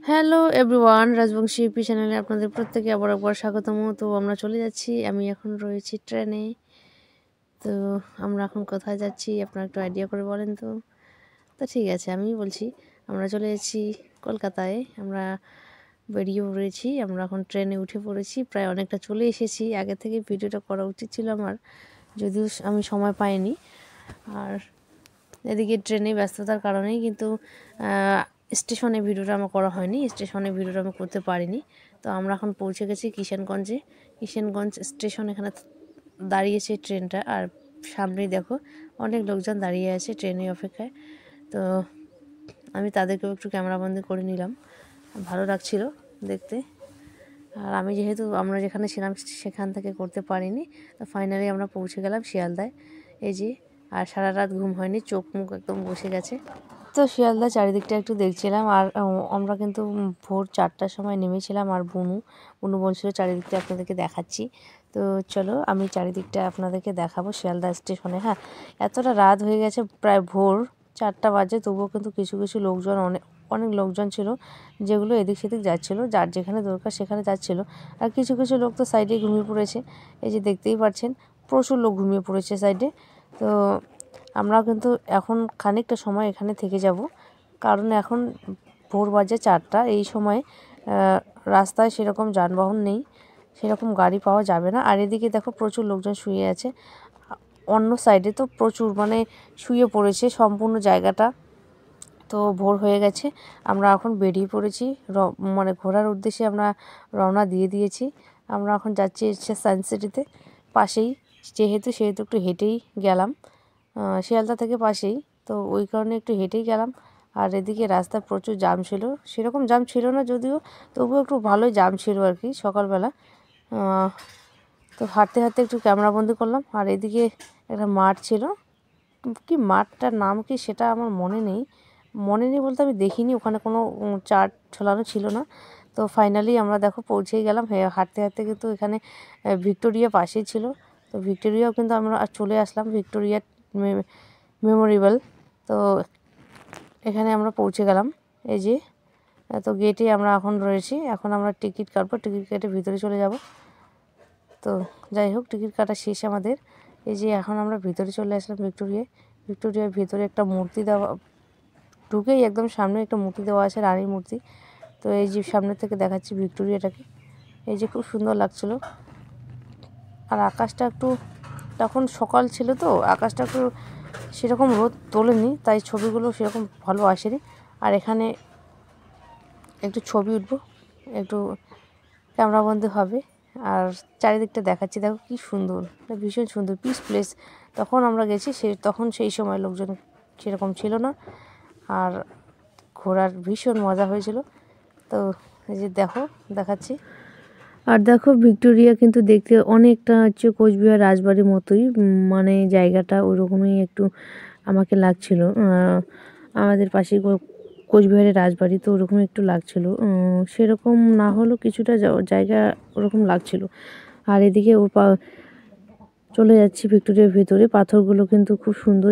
Hello everyone, Rajbanshi UP চ্যানেলে আপনাদের প্রত্যেকে আবার একবার স্বাগতম। তো আমরা চলে যাচ্ছি, আমি এখন রয়েছি ট্রেনে। তো আমরা এখন কোথায় যাচ্ছি আপনারা একটু আইডিয়া করে বলেন তো। তো ঠিক আছে, আমি বলছি আমরা চলে যাচ্ছি কলকাতায়। আমরা বেরিয়ে পড়েছি, আমরা এখন ট্রেনে উঠে পড়েছি, প্রায় অনেকটা চলে এসেছি। আগে থেকে ভিডিওটা করা উচিত ছিল আমার, যদিও আমি সময় পাইনি। আর এদিকে ট্রেনে ব্যস্ততার কারণেই কিন্তু স্টেশনে ভিডিওটা আমার করা হয়নি, স্টেশনে ভিডিওটা আমি করতে পারিনি। তো আমরা এখন পৌঁছে গেছি কিষানগঞ্জে। কিষানগঞ্জ স্টেশন, এখানে দাঁড়িয়েছে ট্রেনটা। আর সামনেই দেখো অনেক লোকজন দাঁড়িয়ে আছে ট্রেনের অপেক্ষায়। তো আমি তাদেরকেও একটু ক্যামেরাবন্দি করে নিলাম, ভালো লাগছিল দেখতে। আর আমি যেহেতু আমরা যেখানে ছিলাম সেখান থেকে করতে পারিনি, তো ফাইনালি আমরা পৌঁছে গেলাম শিয়ালদায়। এই যে, আর সারা রাত ঘুম হয়নি, চোখ মুখ একদম বসে গেছে। তো শিয়ালদা চারিদিকটা একটু দেখছিলাম। আর আমরা কিন্তু ভোর 4টার সময় নেমেছিলাম। আর বুনু বলছিল চারিদিকটা আপনাদেরকে দেখাচ্ছি। তো চলো আমি চারিদিকটা আপনাদেরকে দেখাবো শিয়ালদা স্টেশনে। হ্যাঁ, এতটা রাত হয়ে গেছে, প্রায় ভোর 4টা বাজে, তবুও কিন্তু কিছু কিছু লোকজন, অনেক লোকজন ছিল যেগুলো এদিক সেদিক যাচ্ছিলো, যার যেখানে দরকার সেখানে যাচ্ছিলো। আর কিছু কিছু লোক তো সাইডে ঘুমিয়ে পড়েছে, এই যে দেখতেই পাচ্ছেন প্রচুর লোক ঘুমিয়ে পড়েছে সাইডে। তো আমরা কিন্তু এখন খানিকটা সময় এখানে থেকে যাব, কারণ এখন ভোর বাজে 4টা। এই সময় রাস্তায় সেরকম যানবাহন নেই, সেরকম গাড়ি পাওয়া যাবে না। আর এদিকে দেখো প্রচুর লোকজন শুয়ে আছে, অন্য সাইডে তো প্রচুর, মানে শুয়ে পড়েছে সম্পূর্ণ জায়গাটা। তো ভোর হয়ে গেছে, আমরা এখন বেরিয়ে পড়েছি, মানে ঘোরার উদ্দেশ্যে আমরা রওনা দিয়ে দিয়েছি। আমরা এখন যাচ্ছি হচ্ছে সায়েন্স সিটিতে, পাশেই সেহেতু একটু হেঁটেই গেলাম। শিয়ালদা থেকে পাশেই, তো ওই কারণে একটু হেঁটেই গেলাম। আর এদিকে রাস্তায় প্রচুর জ্যাম ছিল, সেরকম জ্যাম ছিল না যদিও, তবুও একটু ভালোই জ্যাম ছিল আর কি সকালবেলা। তো হাঁটতে হাঁটতে একটু ক্যামেরাবন্দি করলাম। আর এদিকে একটা মাঠ ছিল, কি মাঠটার নাম কি সেটা আমার মনে নেই বলতে আমি দেখিনি, ওখানে কোনো চার্ট ঝোলানো ছিল না। তো ফাইনালি আমরা দেখো পৌঁছেই গেলাম। হাঁটতে হাঁটতে কিন্তু এখানে ভিক্টোরিয়া পাশেই ছিল, তো ভিক্টোরিয়াও কিন্তু আমরা চলে আসলাম, ভিক্টোরিয়া মেমোরিয়াল। তো এখানে আমরা পৌঁছে গেলাম, এই যে। তো গেটে আমরা এখন রয়েছি, এখন আমরা টিকিট কাটবো, টিকিট কেটে ভিতরে চলে যাব। তো যাই হোক, টিকিট কাটা শেষ আমাদের। এই যে এখন আমরা ভিতরে চলে আসলাম ভিক্টোরিয়ার ভিতরে একটা মূর্তি দেওয়া, ঢুকেই একদম সামনে একটা মূর্তি দেওয়া আছে, রানীর মূর্তি। তো এই যে সামনে থেকে দেখাচ্ছি ভিক্টোরিয়াটাকে, এই যে খুব সুন্দর লাগছিল। আর আকাশটা একটু, তখন সকাল ছিল তো আকাশটা একটু সেরকম রোদ তোলেনি, তাই ছবিগুলো সেরকম ভালো আসেনি। আর এখানে একটু ছবি উঠবো, একটু ক্যামেরাবন্দি হবে। আর চারিদিকটা দেখাচ্ছি, দেখো কি সুন্দর, ভীষণ সুন্দর পিস প্লেস। তখন আমরা গেছি, তখন সেই সময় লোকজন সেরকম ছিল না। আর ঘোরার ভীষণ মজা হয়েছিল। তো এই যে দেখাচ্ছি। আর দেখো ভিক্টোরিয়া কিন্তু দেখতে অনেকটা হচ্ছে কোচবিহার রাজবাড়ির মতোই, মানে জায়গাটা ওইরকমই একটু আমাকে লাগছিল। আমাদের পাশেই কোচবিহারের রাজবাড়ি, তো ওরকম একটু লাগছিল, সেরকম না হলেও কিছুটা জায়গা ওরকম লাগছিল। আর এদিকে চলে যাচ্ছি ভিক্টোরিয়ার ভিতরে, পাথরগুলো কিন্তু খুব সুন্দর,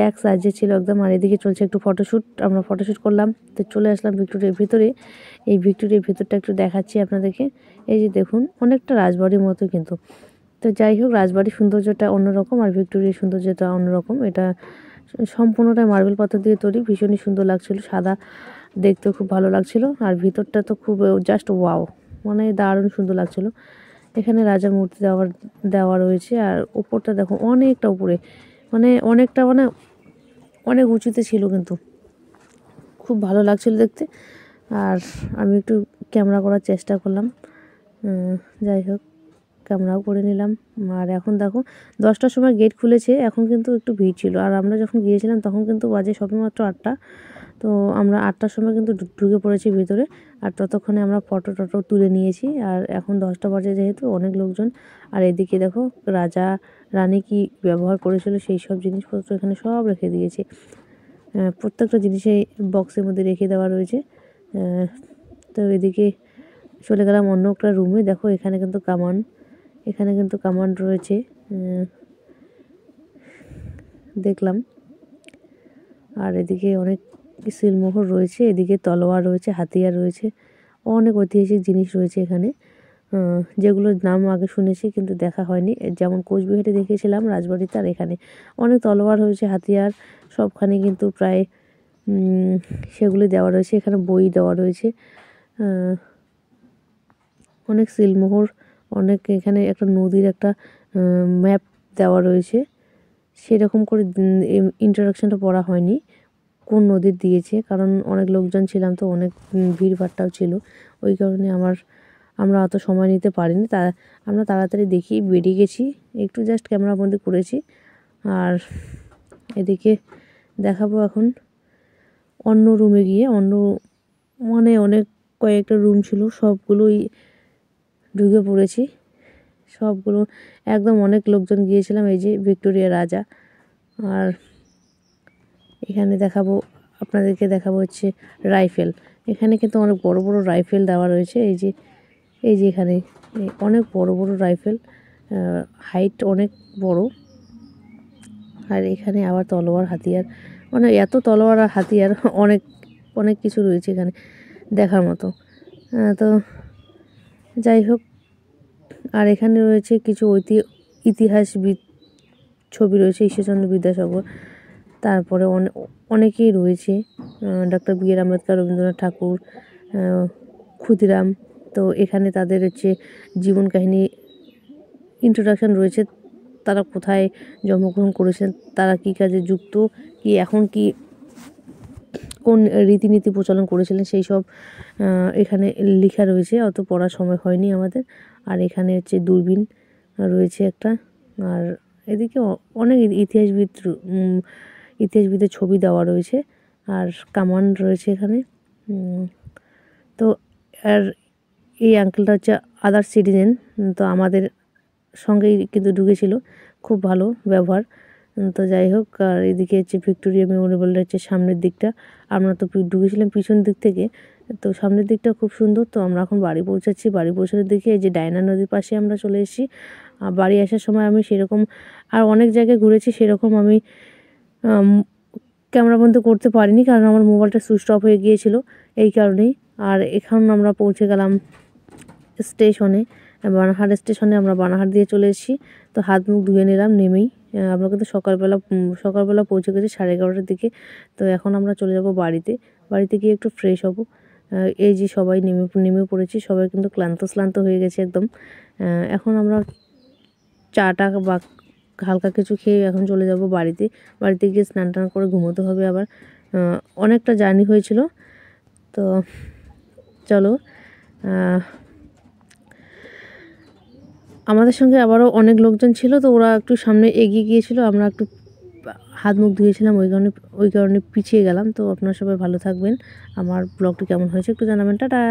এক সাইজে ছিল একদম। আর এদিকে চলছে একটু ফটোশ্যুট, আমরা ফটোশ্যুট করলাম। তো চলে আসলাম ভিক্টোরিয়ার ভিতরে। এই ভিক্টোরিয়ার ভিতরটা একটু দেখাচ্ছি আপনাদেরকে। এই যে দেখুন, অনেকটা রাজবাড়ির মতো কিন্তু। তো যাই হোক, রাজবাড়ির সৌন্দর্যটা অন্যরকম আর ভিক্টোরিয়ার সৌন্দর্যটা অন্যরকম। এটা সম্পূর্ণটাই মার্বেল পাথর দিয়ে তৈরি, ভীষণই সুন্দর লাগছিল, সাদা, দেখতেও খুব ভালো লাগছিল। আর ভিতরটা তো খুব জাস্ট ওয়াও, মানে দারুণ সুন্দর লাগছিল। এখানে রাজার মূর্তি দেওয়া রয়েছে। আর উপরটা দেখো অনেকটা উপরে, মানে অনেক উঁচুতে ছিল, কিন্তু খুব ভালো লাগছিল দেখতে। আর আমি একটু ক্যামেরা করার চেষ্টা করলাম, যাই হোক ক্যামেরাও করে নিলাম। আর এখন দেখো 10টার সময় গেট খুলেছে, এখন কিন্তু একটু ভিড় ছিল। আর আমরা যখন গিয়েছিলাম তখন কিন্তু বাজে সবেমাত্র 8টা। তো আমরা 8টার সময় কিন্তু ঢুকে পড়েছি ভিতরে। আর ততক্ষণে আমরা ফটো তুলে নিয়েছি। আর এখন 10টা বাজে যেহেতু, অনেক লোকজন। আর এদিকে দেখো রাজা রানী কি ব্যবহার করেছিল সেই সব জিনিসপত্র এখানে সব রেখে দিয়েছে, প্রত্যেকটা জিনিসে বক্সের মধ্যে রেখে দেওয়া রয়েছে। তো এদিকে চলে গেলাম অন্য একটা রুমে, দেখো এখানে কিন্তু কামান রয়েছে, দেখলাম। আর এদিকে অনেক সিলমোহর রয়েছে, এদিকে তলোয়ার রয়েছে, হাতিয়ার রয়েছে, অনেক ঐতিহাসিক জিনিস রয়েছে এখানে, যেগুলোর নাম আগে শুনেছি কিন্তু দেখা হয়নি। যেমন কোচবিহারে দেখেছিলাম রাজবাড়িতে, আর এখানে অনেক তলোয়ার হয়েছে, হাতিয়ার সবখানে কিন্তু প্রায় সেগুলি দেওয়া রয়েছে। এখানে বই দেওয়া রয়েছে, অনেক সিলমোহর, অনেক এখানে একটা নদীর একটা ম্যাপ দেওয়া রয়েছে। সেরকম করে ইন্ট্রোডাকশনটা পড়া হয়নি কোন নদীর দিয়েছে, কারণ অনেক লোকজন ছিলাম তো, অনেক ভিড়ভাট্টাও ছিল, ওই কারণে আমরা অত সময় নিতে পারিনি। আমরা তাড়াতাড়ি দেখি বেরিয়ে গেছি, একটু জাস্ট ক্যামেরাবন্দি করেছি। আর এদিকে দেখাবো এখন অন্য রুমে গিয়ে, মানে অনেক কয়েকটা রুম ছিল, সবগুলোই ঢুকে পড়েছি, সবগুলো একদম অনেক লোকজন গিয়েছিলাম। এই যে ভিক্টোরিয়া রাজা। আর এখানে আপনাদেরকে দেখাবো হচ্ছে রাইফেল। এখানে কিন্তু অনেক বড় বড় রাইফেল দেওয়া রয়েছে। এই যে এখানে অনেক বড় বড় রাইফেল, হাইট অনেক বড়। আর এখানে আবার তলোয়ার, হাতিয়ার, মানে এত তলোয়ার আর হাতিয়ার অনেক অনেক কিছু রয়েছে এখানে দেখার মতো। তো যাই হোক, আর এখানে রয়েছে কিছু ইতিহাসবিদ ছবি রয়েছে, ঈশ্বরচন্দ্র বিদ্যাসাগর, তারপরে অনেকেই রয়েছে, ডক্টর বি আর আম্বেদকর, রবীন্দ্রনাথ ঠাকুর, ক্ষুদিরাম। তো এখানে তাদের হচ্ছে জীবন কাহিনী ইন্ট্রোডাকশন রয়েছে, তারা কোথায় জন্মগ্রহণ করেছেন, তারা কী কাজে যুক্ত, কি এখন কি কোন রীতিনীতি প্রচলন করেছিলেন, সেই সব এখানে লেখা রয়েছে। অত পড়ার সময় হয়নি আমাদের। আর এখানে হচ্ছে দূরবীন রয়েছে একটা, আর এদিকে অনেক ইতিহাসবিদের ছবি দেওয়া রয়েছে, আর কামান রয়েছে এখানে। তো আর এই আঙ্কেলটা হচ্ছে আদার সিটিজেন, তো আমাদের সঙ্গেই কিন্তু ঢুকেছিল, খুব ভালো ব্যবহার। তো যাই হোক, আর এদিকে হচ্ছে ভিক্টোরিয়া মেমোরিয়ালটা হচ্ছে সামনের দিকটা, আমরা তো ঢুকেছিলাম পিছন দিক থেকে, তো সামনের দিকটা খুব সুন্দর। তো আমরা এখন বাড়ি পৌঁছাচ্ছি, বাড়ি পৌঁছানোর দিকে এই যে ডায়না নদীর পাশে আমরা চলে এসেছি। বাড়ি আসার সময় আমি সেরকম আর অনেক জায়গায় ঘুরেছি, সেরকম আমি ক্যামেরাবন্দি করতে পারিনি, কারণ আমার মোবাইলটা সুইচ অফ হয়ে গিয়েছিল, এই কারণেই। আর এখন আমরা পৌঁছে গেলাম স্টেশনে, বানারহাট স্টেশনে। আমরা বানারহাট দিয়ে চলে এসেছি, তো হাত মুখ ধুয়ে নিলাম নেমেই। আমরা কিন্তু সকালবেলা পৌঁছে গেছি 11:30টার দিকে। তো এখন আমরা চলে যাব বাড়িতে গিয়ে একটু ফ্রেশ হব। এই যে সবাই নেমে পড়েছি, সবাই কিন্তু ক্লান্ত হয়ে গেছে একদম। এখন আমরা চাটা বা হালকা কিছু খেয়ে এখন চলে যাব বাড়িতে গিয়ে স্নান টান করে ঘুমোতে হবে আবার। অনেকটা জার্নি হয়েছিল, তো চলো। আমাদের সঙ্গে আবারও অনেক লোকজন ছিল, তো ওরা একটু সামনে এগিয়ে গিয়েছিল, আমরা একটু হাত মুখ ধুয়েছিলাম, ওই কারণে পিছিয়ে গেলাম। তো আপনারা সবাই ভালো থাকবেন, আমার ব্লগটি কেমন হয়েছে একটু জানাবেন। টাটা।